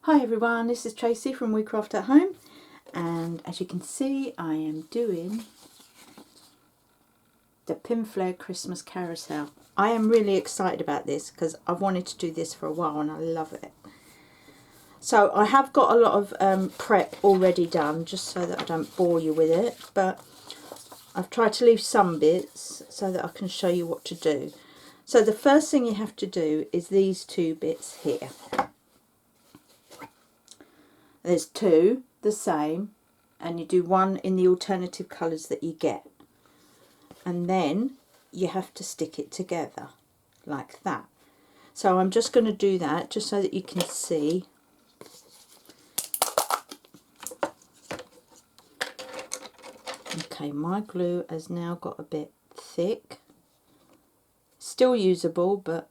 Hi everyone, this is Tracy from We Craft at Home, and as you can see I am doing the Pinflair Christmas Carousel. I am really excited about this because I've wanted to do this for a while and I love it. So I have got a lot of prep already done just so that I don't bore you with it, but I've tried to leave some bits so that I can show you what to do. So the first thing you have to do is these two bits here. There's two the same, and you do one in the alternative colours that you get, and then you have to stick it together like that. So I'm just going to do that just so that you can see. Okay, my glue has now got a bit thick, still usable, but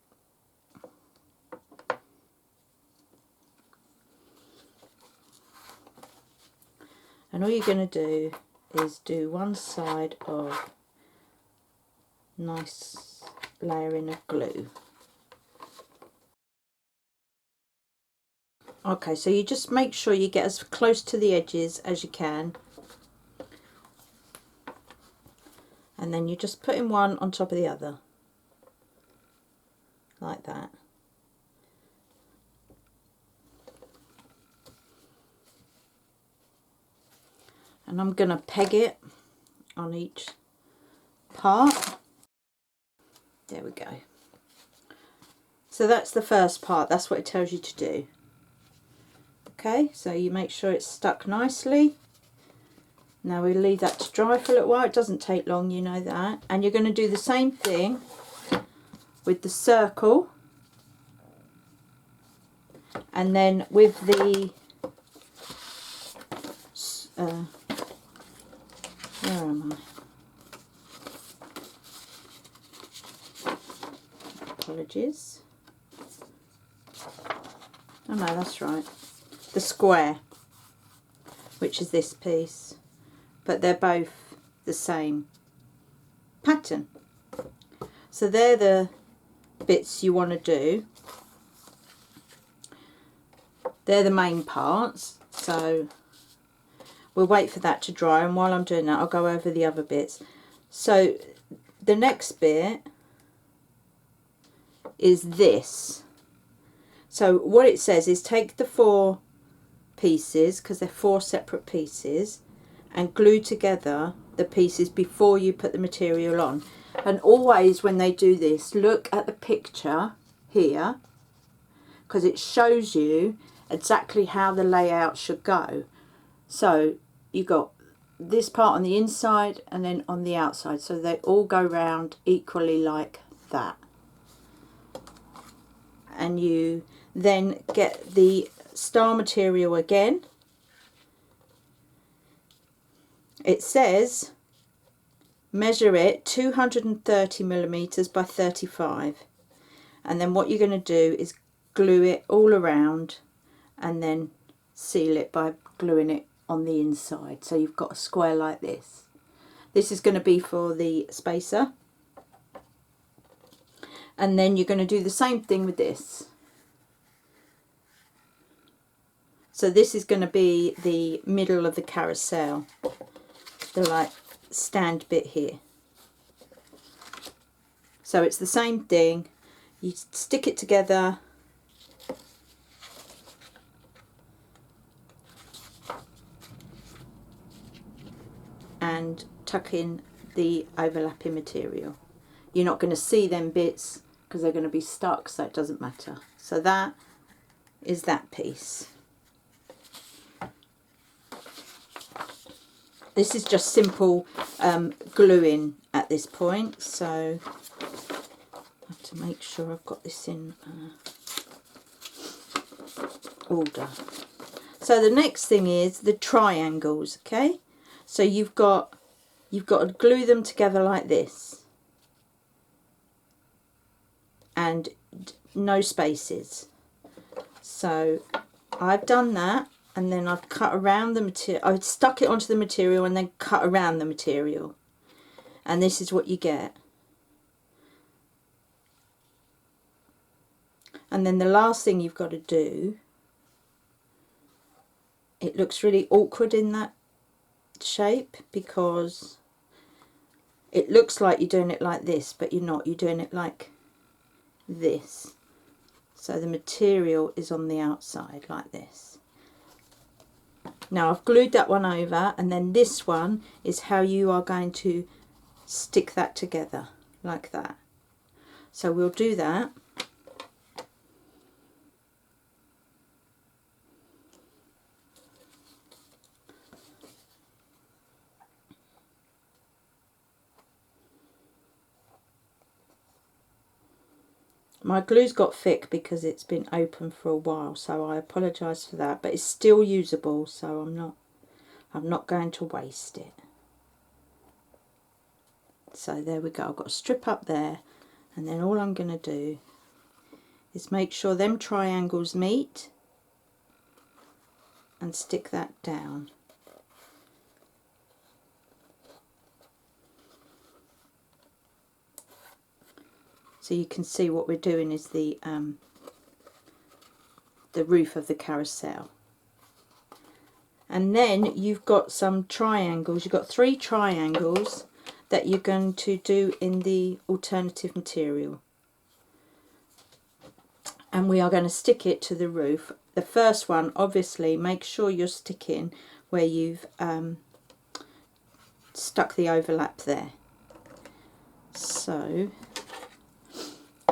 and all you're going to do is do one side of nice layering of glue. Okay, so you just make sure you get as close to the edges as you can, and then you're just putting one on top of the other like that. And I'm going to peg it on each part. There we go. So that's the first part, that's what it tells you to do. Okay, so you make sure it's stuck nicely. Now we'll leave that to dry for a little while. It doesn't take long, you know that. And you're going to do the same thing with the circle, and then with the where am I? Apologies. Oh no, that's right. The square, which is this piece, but they're both the same pattern. So they're the bits you want to do. They're the main parts, so we'll wait for that to dry, and while I'm doing that I'll go over the other bits. So the next bit is this. So what it says is take the 4 pieces, because they're 4 separate pieces, and glue together the pieces before you put the material on. And always when they do this, look at the picture here, because it shows you exactly how the layout should go. So you've got this part on the inside and then on the outside, so they all go round equally like that. And you then get the star material again. It says measure it 230 millimeters by 35, and then what you're going to do is glue it all around and then seal it by gluing it on the inside, so you've got a square like this. This is going to be for the spacer, and then you're going to do the same thing with this. So this is going to be the middle of the carousel, the like stand bit here. So it's the same thing, you stick it together and tuck in the overlapping material. You're not going to see them bits because they're going to be stuck, so it doesn't matter. So that is that piece. This is just simple gluing at this point, so I have to make sure I've got this in order. So the next thing is the triangles. Okay, so you've got to glue them together like this, and no spaces. So I've done that, and then I've cut around the material. I've stuck it onto the material and then cut around the material, and this is what you get. And then the last thing you've got to do it looks really awkward in that shape because it looks like you're doing it like this, but you're not. You're doing it like this. So the material is on the outside like this. Now I've glued that one over, and then this one is how you are going to stick that together like that. So we'll do that. My glue's got thick because it's been open for a while, so I apologise for that, but it's still usable, so I'm not going to waste it. So there we go. I've got a strip up there, and then all I'm going to do is make sure them triangles meet and stick that down. So you can see what we're doing is the roof of the carousel. And then you've got some triangles. You've got 3 triangles that you're going to do in the alternative material. And we are going to stick it to the roof. The first one, obviously, make sure you're sticking where you've stuck the overlap there. So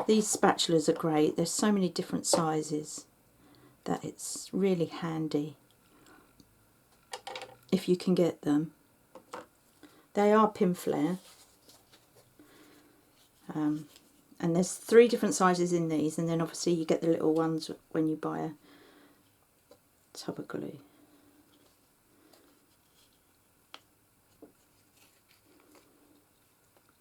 these spatulas are great. There's so many different sizes that it's really handy if you can get them. They are Pinflair. And there's 3 different sizes in these, and then obviously you get the little ones when you buy a tub of glue.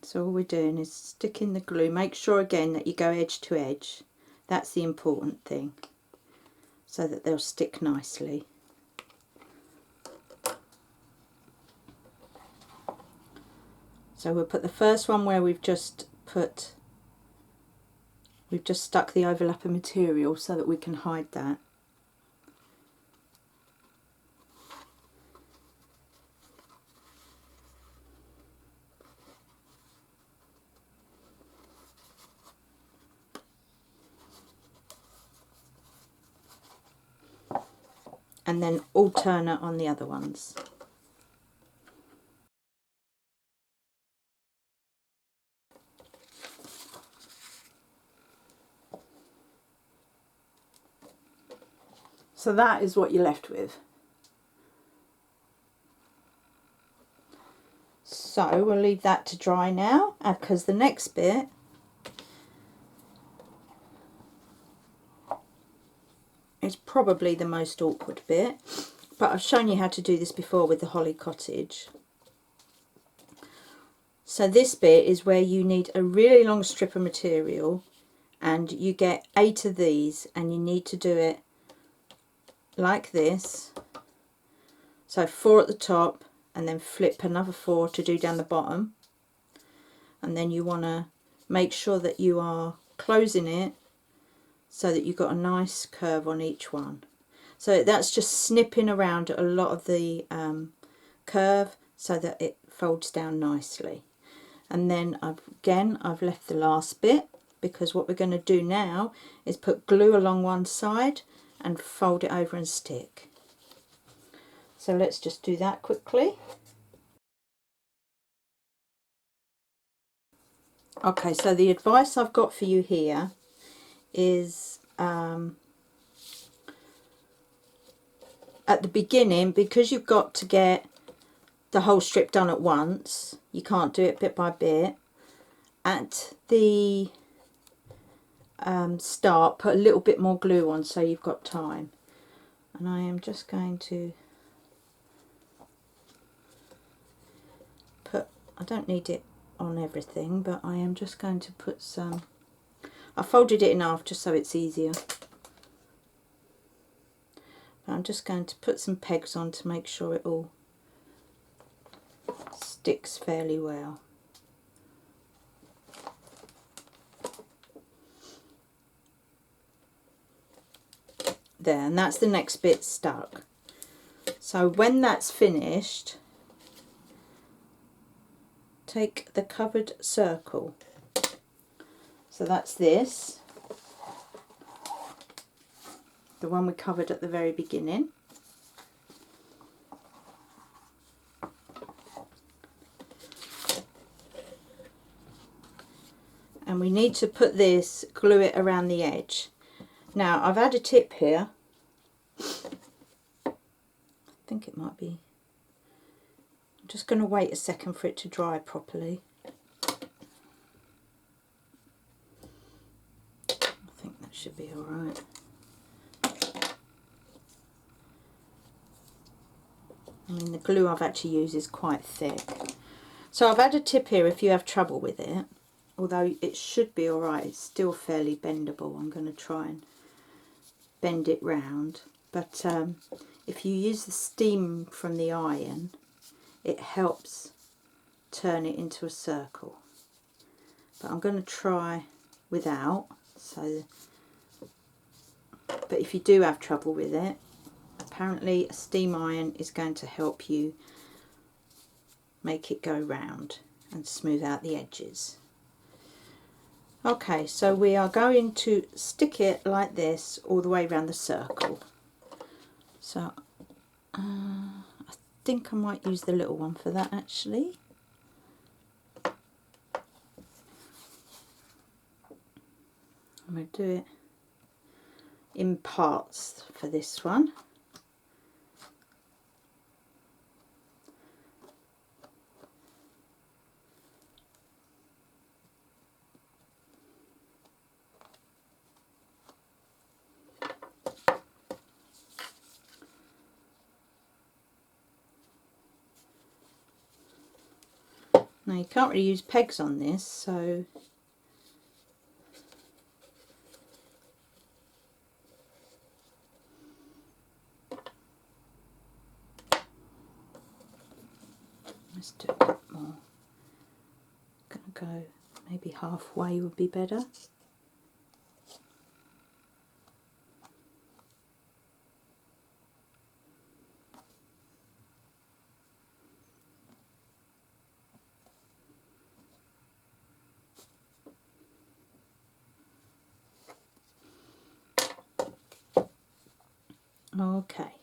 So all we're doing is sticking the glue. Make sure again that you go edge to edge. That's the important thing, so that they'll stick nicely. So we'll put the first one where we've just stuck the overlap of material so that we can hide that. And then alternate on the other ones. So that is what you're left with. So we'll leave that to dry now, because the next bit is probably the most awkward bit, but I've shown you how to do this before with the holly cottage. So this bit is where you need a really long strip of material, and you get 8 of these, and you need to do it like this. So 4 at the top, and then flip another 4 to do down the bottom, and then you want to make sure that you are closing it so that you've got a nice curve on each one. So that's just snipping around a lot of the curve so that it folds down nicely. And then I've left the last bit, because what we're going to do now is put glue along one side and fold it over and stick. So let's just do that quickly. Okay, so the advice I've got for you here is at the beginning, because you've got to get the whole strip done at once, you can't do it bit by bit. At the start, put a little bit more glue on so you've got time. And I am just going to put, I don't need it on everything, but I am just going to put some, I folded it in half just so it's easier. I'm just going to put some pegs on to make sure it all sticks fairly well. There, and that's the next bit stuck. So when that's finished, take the covered circle. So that's this, the one we covered at the very beginning. And we need to put this, glue it around the edge. Now I've had a tip here. I think it might be. I'm just going to wait a second for it to dry properly. I think that should be all right. I mean, the glue I've actually used is quite thick. So I've had a tip here if you have trouble with it. Although it should be all right, it's still fairly bendable. I'm going to try and bend it round. But if you use the steam from the iron, it helps turn it into a circle. But I'm going to try without. So, but if you do have trouble with it, apparently a steam iron is going to help you make it go round and smooth out the edges. Okay, so we are going to stick it like this all the way around the circle. So I think I might use the little one for that actually. I'm going to do it in parts for this one. Now you can't really use pegs on this, so let's do a bit more. I'm going to go maybe halfway would be better. Okay,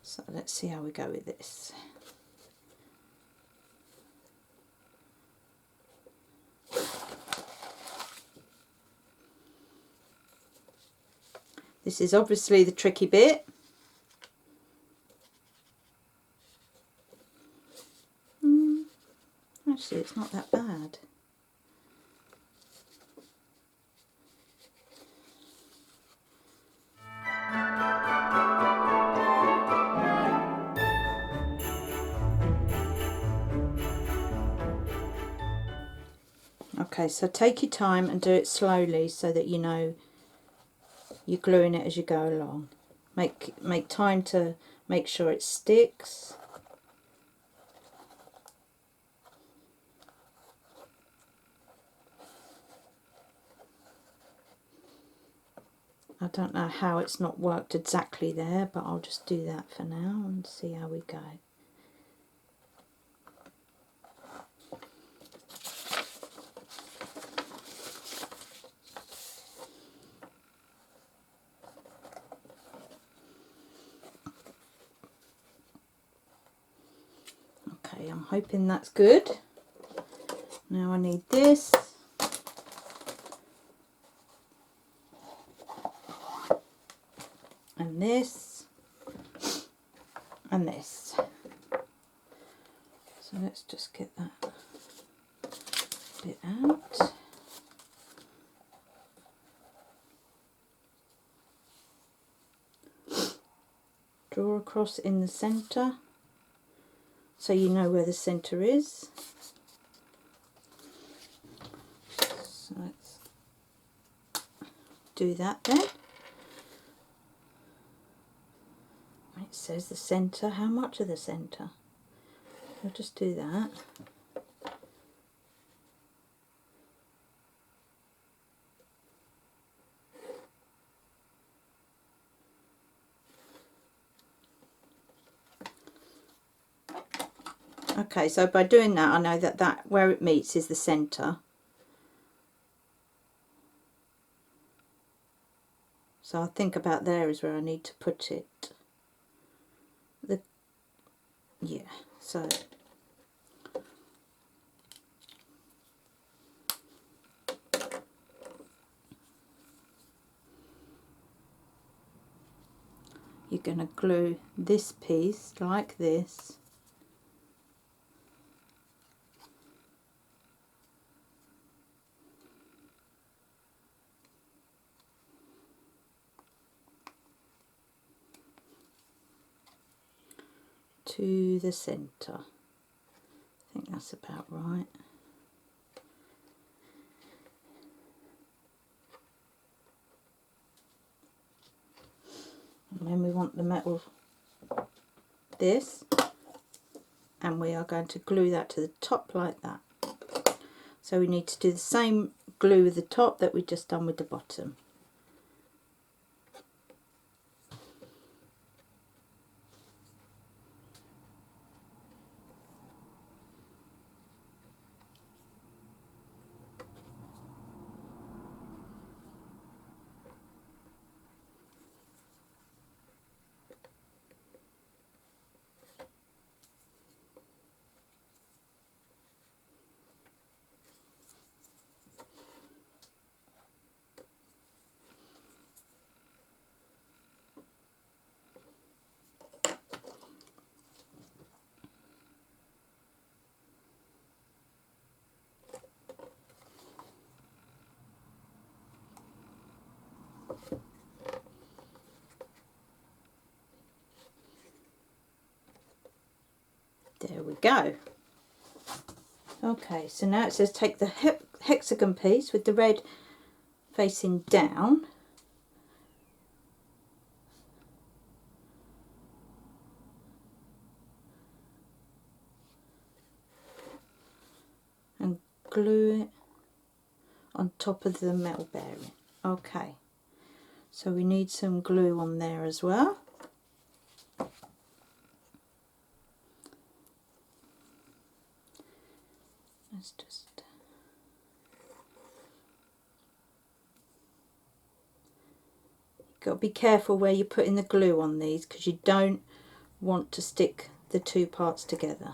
so let's see how we go with this. This is obviously the tricky bit. Actually, it's not that bad. Okay, so take your time and do it slowly so that you know you're gluing it as you go along. Make time to make sure it sticks. I don't know how it's not worked exactly there, but I'll just do that for now and see how we go. Okay, I'm hoping that's good. Now I need this. And this. And this. So let's just get that bit out. Draw across in the centre so you know where the centre is. So let's do that then. It says the centre, how much of the centre? We'll just do that. Okay, so by doing that, I know that where it meets is the centre. So I think about there is where I need to put it. Yeah, so you're going to glue this piece like this to the centre. I think that's about right. And then we want the metal this, and we are going to glue that to the top like that. So we need to do the same glue with the top that we just done with the bottom. There we go. Okay, so now it says take the hexagon piece with the red facing down, and glue it on top of the metal bearing. Okay, so we need some glue on there as well. Let's just got to be careful where you're putting the glue on these, because you don't want to stick the two parts together.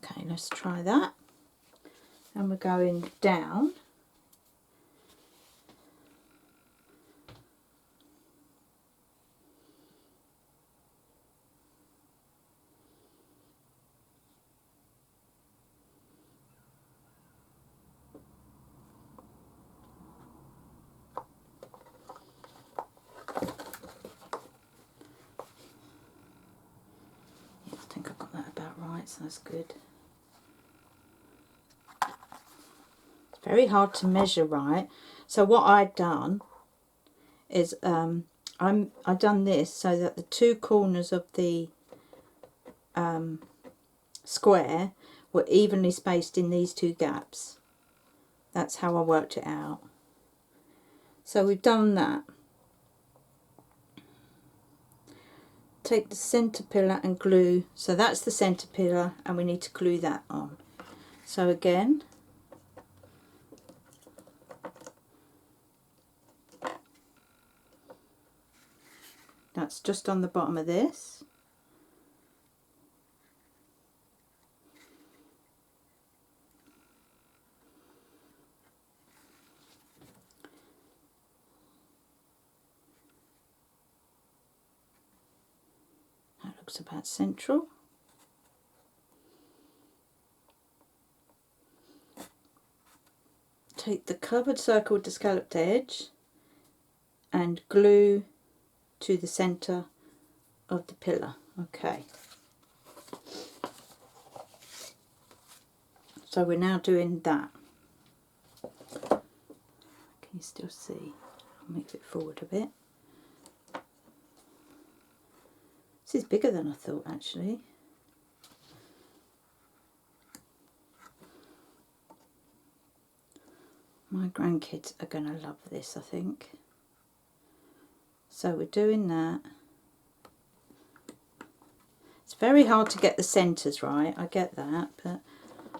Okay, let's try that. And we're going down. Yeah, I think I've got that about right, so that's good. It's very hard to measure right. So what I've done is I've done this so that the two corners of the square were evenly spaced in these two gaps. That's how I worked it out. So we've done that. Take the centre pillar and glue, so that's the centre pillar, and we need to glue that on. So again, that's just on the bottom of this. That looks about central. Take the covered circle with the scalloped edge and glue to the centre of the pillar. Okay. So we're now doing that. still see. I'll move it forward a bit. This is bigger than I thought, actually. My grandkids are going to love this, I think. So we're doing that. It's very hard to get the centres right, I get that, but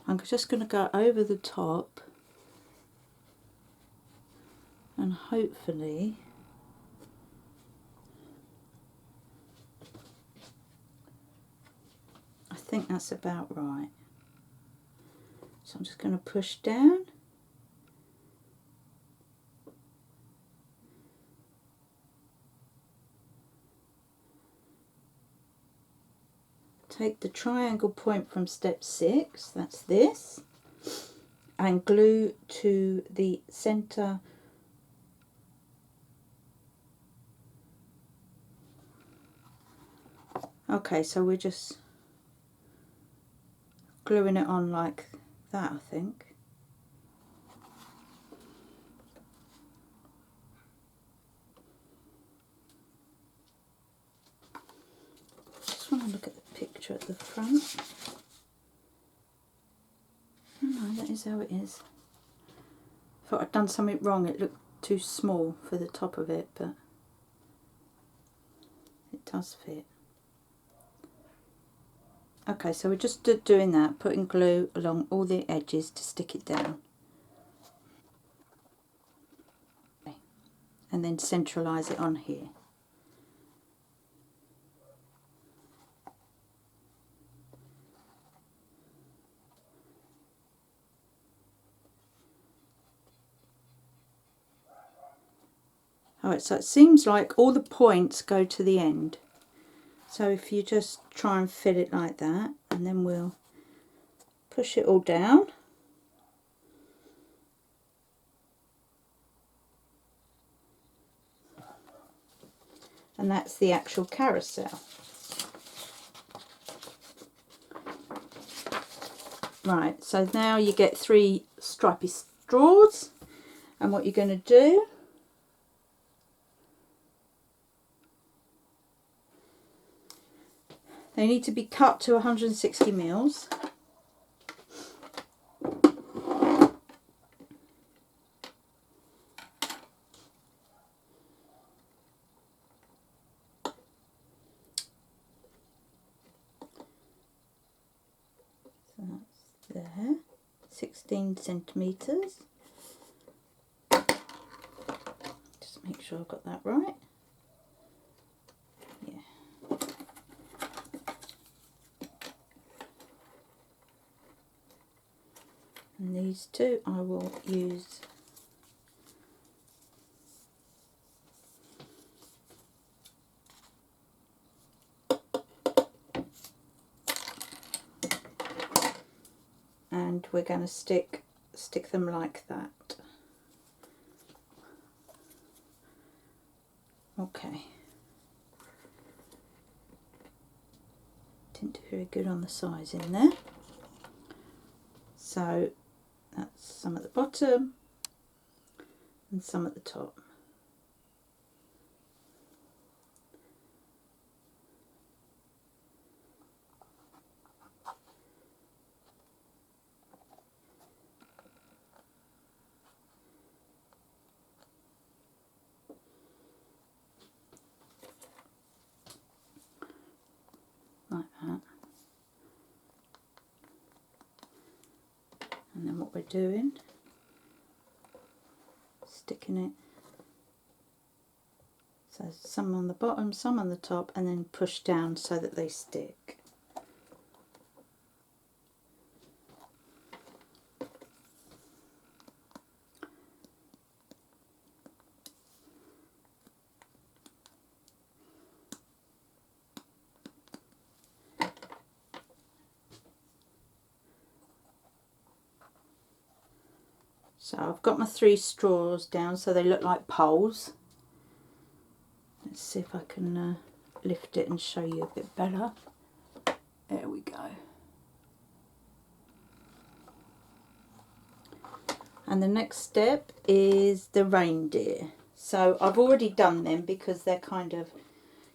I'm just going to go over the top and hopefully I think that's about right. So I'm just going to push down. Take the triangle point from step 6, that's this, and glue to the centre Okay, so we're just gluing it on like that, I think. Just want to look at the picture at the front. Oh no, that is how it is. Thought I'd done something wrong, it looked too small for the top of it, but it does fit. Okay, so we're just doing that, putting glue along all the edges to stick it down. Okay. And then centralise it on here. Alright, so it seems like all the points go to the end. So if you just try and fill it like that, and then we'll push it all down. And that's the actual carousel. Right, so now you get 3 stripy straws, and what you're going to do they need to be cut to 160 mils. So that's there, 16 centimetres. Just make sure I've got that right. Yeah. And these two I will use and we're going to stick them like that. Okay. Didn't do very good on the size in there. So that's some at the bottom and some at the top. Like that. And then what we're doing, sticking it, so some on the bottom, some on the top, and then push down so that they stick. So I've got my 3 straws down so they look like poles. Let's see if I can lift it and show you a bit better. There we go. And the next step is the reindeer. So I've already done them because they're kind of,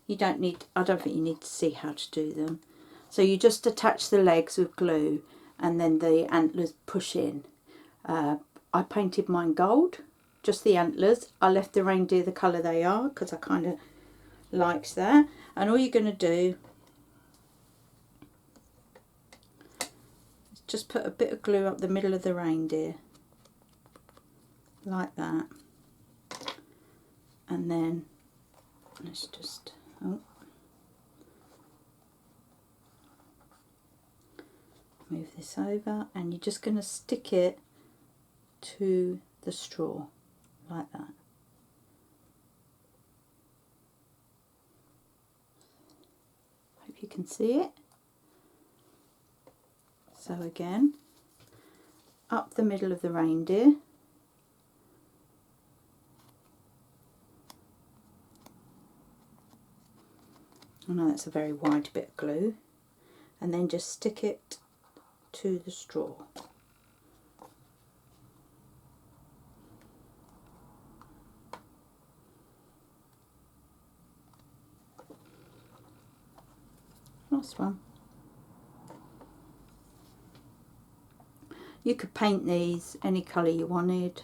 you don't need, I don't think you need to see how to do them. So you just attach the legs with glue and then the antlers push in. I painted mine gold, just the antlers. I left the reindeer the colour they are because I kind of liked that. And all you're going to do is just put a bit of glue up the middle of the reindeer, like that. And then let's just, move this over, and you're just going to stick it to the straw like that. Hope you can see it. So again, up the middle of the reindeer. I know that's a very wide bit of glue, and then just stick it to the straw. Last one. You could paint these any colour you wanted,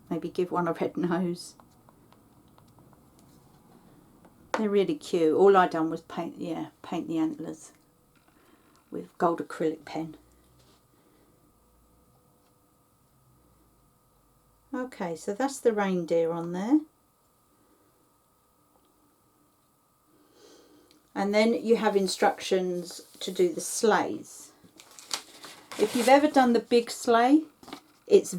maybe give one a red nose. They're really cute. All I done was paint the antlers with gold acrylic pen. Okay, so that's the reindeer on there. And then you have instructions to do the sleighs. If you've ever done the big sleigh, it's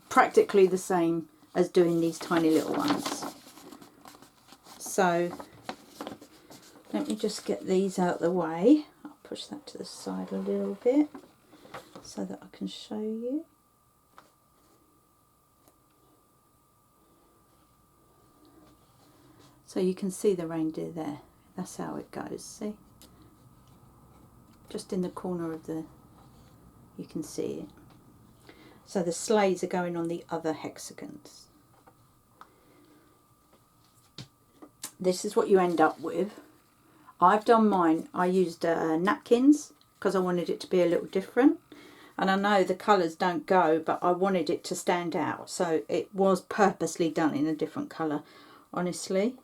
practically the same as doing these tiny little ones. So let me just get these out of the way. I'll push that to the side a little bit so that I can show you. So you can see the reindeer there. That's how it goes, see? Just in the corner of the, you can see it. So the sleighs are going on the other hexagons. This is what you end up with. I've done mine. I used napkins because I wanted it to be a little different. And I know the colours don't go, but I wanted it to stand out. So it was purposely done in a different colour, honestly.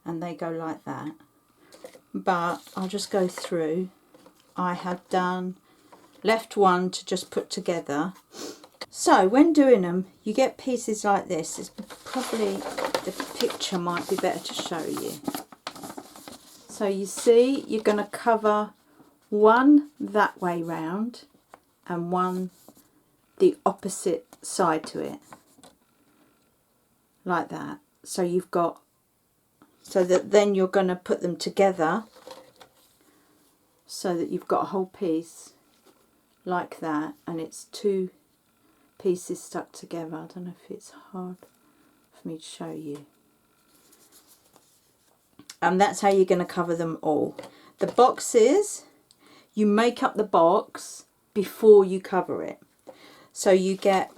And they go like that. But I'll just go through. I have left one to just put together. So when doing them, you get pieces like this. It's probably, the picture might be better to show you. So you see, you're going to cover one that way round and one the opposite side to it, like that. So you've got, so that then you're going to put them together so that you've got a whole piece like that, and it's two pieces stuck together. I don't know if it's hard for me to show you. And that's how you're going to cover them all. The boxes, you make up the box before you cover it. So you get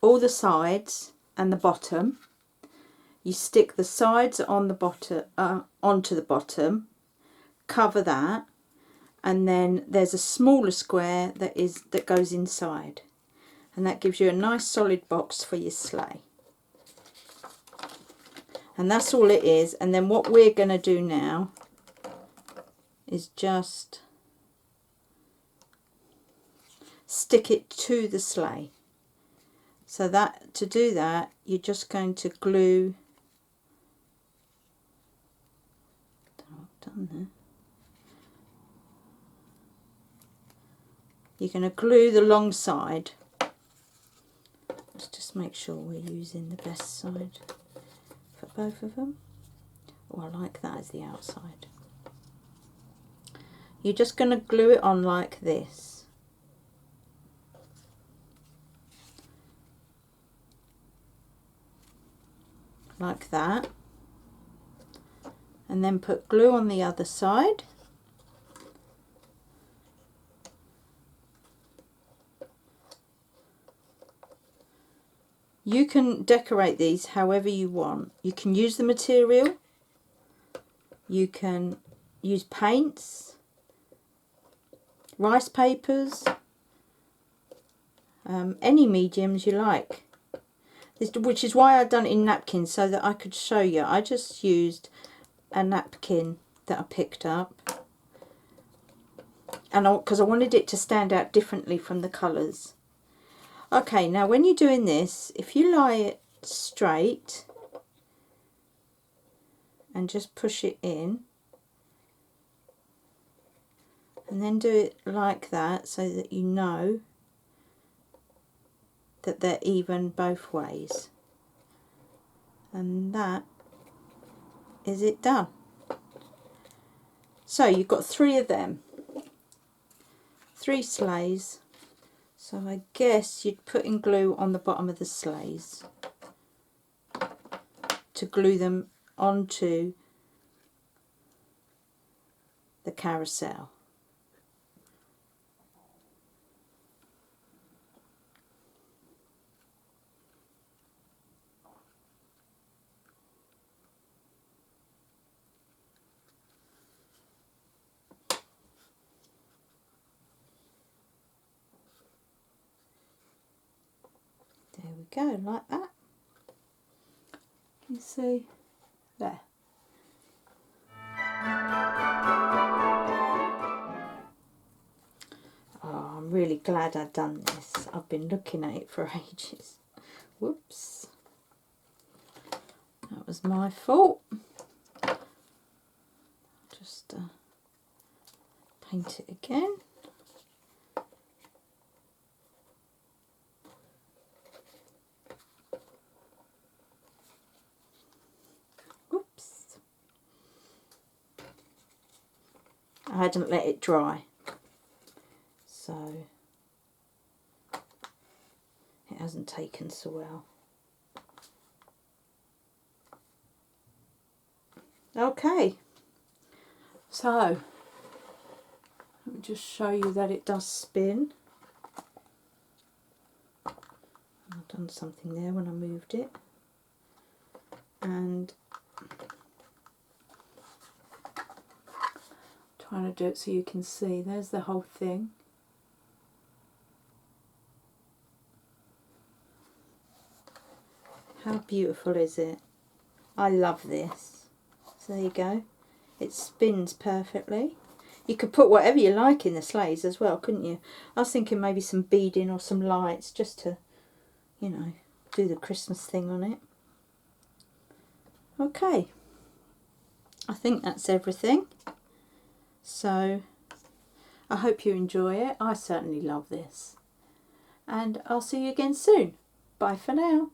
all the sides and the bottom. You stick the sides on the bottom onto the bottom, cover that, and then there's a smaller square that goes inside, and that gives you a nice solid box for your sleigh. And that's all it is. And then what we're going to do now is just stick it to the sleigh. So that, to do that, you're just going to glue, don't know what I've done there. You're going to glue the long side. Let's just make sure we're using the best side for both of them. Oh, I like that as the outside. You're just going to glue it on like this. Like that. And then put glue on the other side. You can decorate these however you want. You can use the material, you can use paints, rice papers, any mediums you like. Which is why I've done it in napkins, so that I could show you. I just used a napkin that I picked up, and because I wanted it to stand out differently from the colours. Okay, now when you're doing this, if you lie it straight and just push it in, and then do it like that so that you know that they're even both ways, and that is it done. So you've got 3 of them, 3 sleighs. So I guess you'd put in glue on the bottom of the sleighs to glue them onto the carousel. There we go, like that. You see there. Oh, I'm really glad I've done this. I've been looking at it for ages. Whoops. That was my fault. Just paint it again. I hadn't let it dry, so it hasn't taken so well. Okay, so let me just show you that it does spin. I've done something there when I moved it, and trying to do it so you can see. There's the whole thing. How beautiful is it? I love this. So there you go. It spins perfectly. You could put whatever you like in the sleighs as well, couldn't you? I was thinking maybe some beading or some lights just to, you know, do the Christmas thing on it. Okay. I think that's everything. So I hope you enjoy it. I certainly love this. And I'll see you again soon. Bye for now.